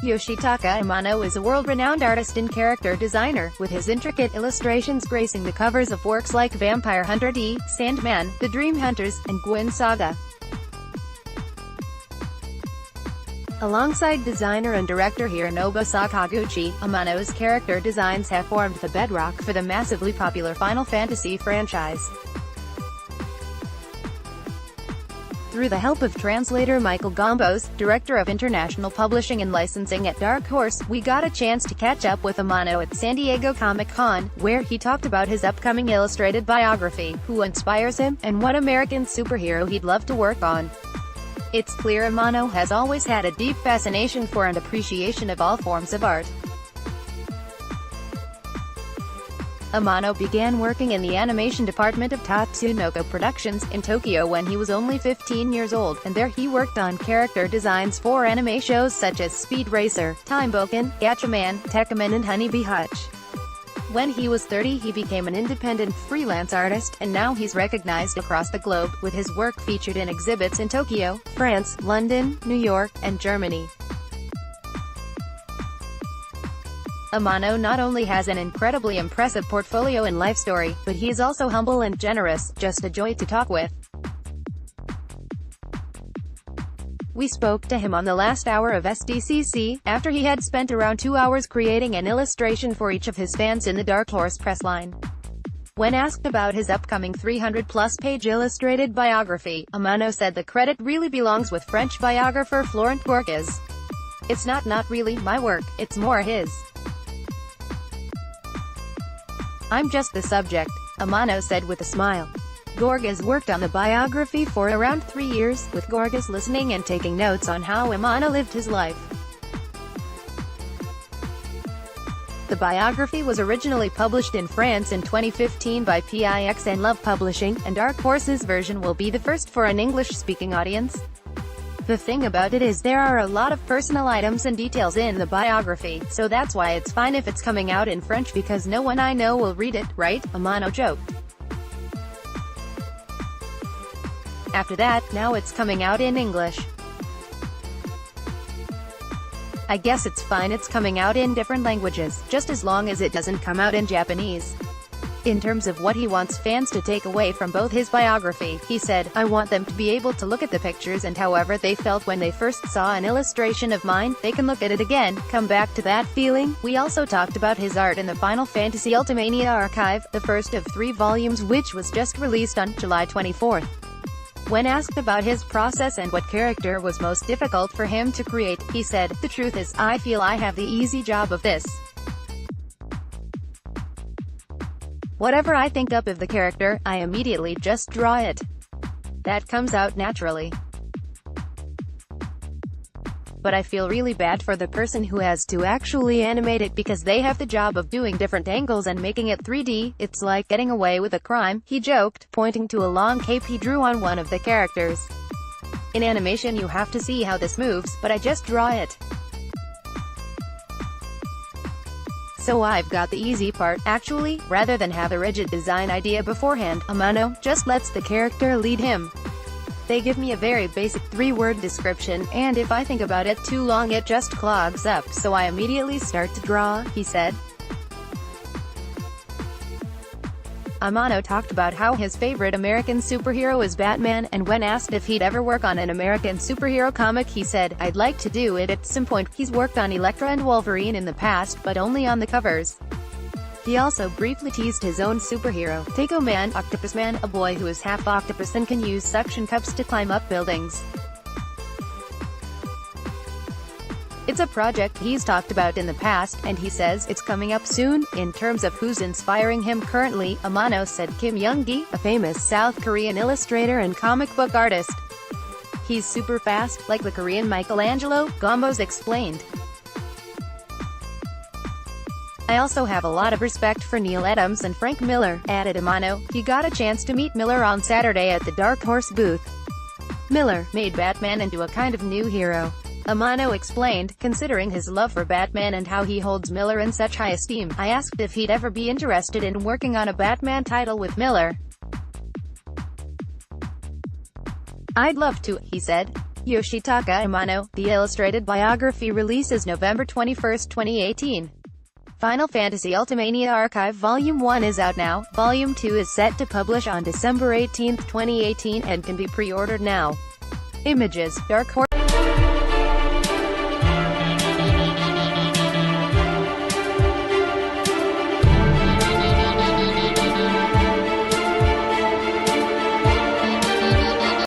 Yoshitaka Amano is a world-renowned artist and character designer, with his intricate illustrations gracing the covers of works like Vampire Hunter D, Sandman, The Dream Hunters, and Guin Saga. Alongside designer and director Hironobu Sakaguchi, Amano's character designs have formed the bedrock for the massively popular Final Fantasy franchise. Through the help of translator Michael Gombos, director of international publishing and licensing at Dark Horse, we got a chance to catch up with Amano at San Diego Comic-Con, where he talked about his upcoming illustrated biography, who inspires him, and what American superhero he'd love to work on. It's clear Amano has always had a deep fascination for and appreciation of all forms of art. Amano began working in the animation department of Tatsunoko Productions in Tokyo when he was only 15 years old, and there he worked on character designs for anime shows such as Speed Racer, Time Boken, Gatchaman, Tekkaman and Honeybee Hutch. When he was 30 he became an independent freelance artist, and now he's recognized across the globe, with his work featured in exhibits in Tokyo, France, London, New York, and Germany. Amano not only has an incredibly impressive portfolio and life story, but he is also humble and generous, just a joy to talk with. We spoke to him on the last hour of SDCC, after he had spent around 2 hours creating an illustration for each of his fans in the Dark Horse press line. When asked about his upcoming 300-plus page illustrated biography, Amano said the credit really belongs with French biographer Florent Gorges. It's not really my work, it's more his. I'm just the subject, Amano said with a smile. Gorges worked on the biography for around 3 years, with Gorges listening and taking notes on how Amano lived his life. The biography was originally published in France in 2015 by PIX and Love Publishing, and Dark Horse's version will be the first for an English-speaking audience. The thing about it is there are a lot of personal items and details in the biography, so that's why it's fine if it's coming out in French because no one I know will read it, right? Amano joked. After that, now it's coming out in English. I guess it's fine it's coming out in different languages, just as long as it doesn't come out in Japanese. In terms of what he wants fans to take away from both his biography, he said, I want them to be able to look at the pictures and however they felt when they first saw an illustration of mine, they can look at it again, come back to that feeling. We also talked about his art in the Final Fantasy Ultimania archive, the first of 3 volumes which was just released on July 24th. When asked about his process and what character was most difficult for him to create, he said, the truth is, I feel I have the easy job of this. Whatever I think up of the character, I immediately just draw it. That comes out naturally. But I feel really bad for the person who has to actually animate it because they have the job of doing different angles and making it 3D, it's like getting away with a crime, he joked, pointing to a long cape he drew on one of the characters. In animation you have to see how this moves, but I just draw it. So I've got the easy part, actually, rather than have a rigid design idea beforehand. Amano just lets the character lead him. They give me a very basic 3-word description, and if I think about it too long it just clogs up, so I immediately start to draw, he said. Amano talked about how his favorite American superhero is Batman, and when asked if he'd ever work on an American superhero comic he said, I'd like to do it at some point. He's worked on Elektra and Wolverine in the past, but only on the covers. He also briefly teased his own superhero, Taco Man, Octopus Man, a boy who is half octopus and can use suction cups to climb up buildings. It's a project he's talked about in the past, and he says it's coming up soon. In terms of who's inspiring him currently, Amano said Kim Young-gi, a famous South Korean illustrator and comic book artist. He's super fast, like the Korean Michelangelo, Gombos explained. I also have a lot of respect for Neil Adams and Frank Miller, added Amano. He got a chance to meet Miller on Saturday at the Dark Horse booth. Miller made Batman into a kind of new hero. Amano explained, considering his love for Batman and how he holds Miller in such high esteem. I asked if he'd ever be interested in working on a Batman title with Miller. I'd love to, he said. Yoshitaka Amano. The illustrated biography releases November 21, 2018. Final Fantasy Ultimania Archive Volume 1 is out now. Volume 2 is set to publish on December 18, 2018 and can be pre-ordered now. Images, Dark Horse.